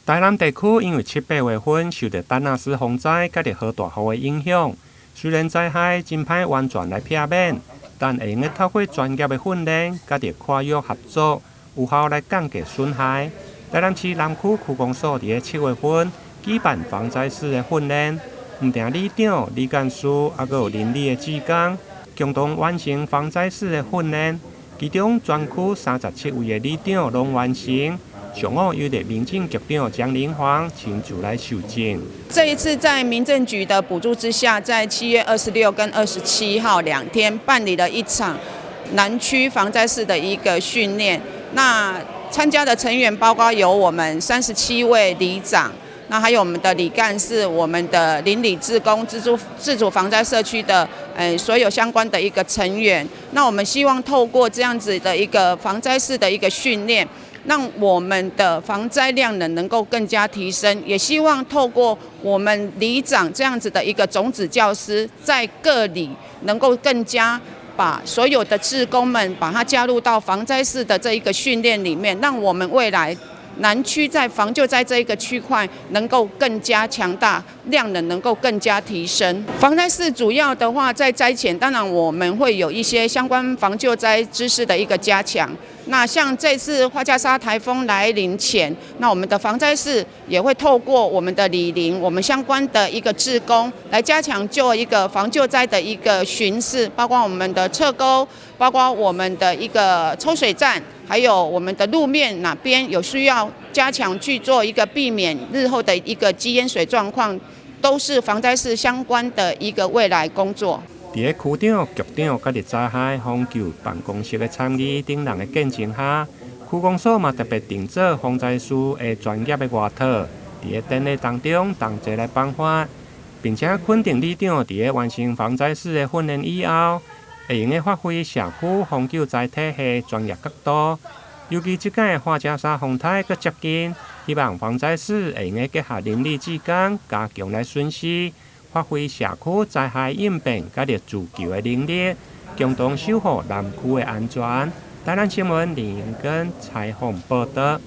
台南地区因为7、8月份受到丹纳斯风灾甲着好大雨的影响，虽然灾害真歹完全来避免，但会用透过专业的训练甲着跨域合作，有效来降低损害。台南市南区区公所伫7月份举办防灾士的训练，唔定里长、里干事，还有邻里的职工，共同完成防灾士的训练。其中全区37位的里长拢完成。上午由着民政局长江林煌亲自来受证。这一次在民政局的补助之下，在7月26跟27号2天办理了一场南区防灾士的一个训练。那参加的成员包括有我们37位里长，那还有我们的里干事、我们的邻里志工、自主防灾社区的所有相关的一个成员。那我们希望透过这样子的一个防灾士的一个训练，让我们的防灾量能够更加提升，也希望透过我们里长这样子的一个种子教师，在各里能够更加把所有的志工们把它加入到防灾士的这一个训练里面，让我们未来南区在防救灾这一个区块能够更加强大，量能够更加提升。防灾士主要的话，在灾前，当然我们会有一些相关防救灾知识的一个加强。那像这次花加沙台风来临前，那我们的防灾士也会透过我们的里邻，我们相关的一个志工来加强做一个防救灾的一个巡视，包括我们的侧沟，包括我们的一个抽水站，还有我们的路面哪边有需要加强去做一个避免日后的一个积淹水状况，都是防灾士相关的一个未来工作。伫区长、局长甲伫灾害防救办公室的参与等人的见证下，区公所嘛特别定做防灾士的专业的外套，伫典礼当中同齐来颁发，并且肯定里长伫完成防灾士的训练以后，会用发挥社区防救灾体系专业角度。尤其即届花加沙风台搁接近，希望防灾士会用结合邻里志工，加强来巡视。发挥社区灾害应变甲着自救的能力，共同守护南区的安全。台南新闻林永根采访报道。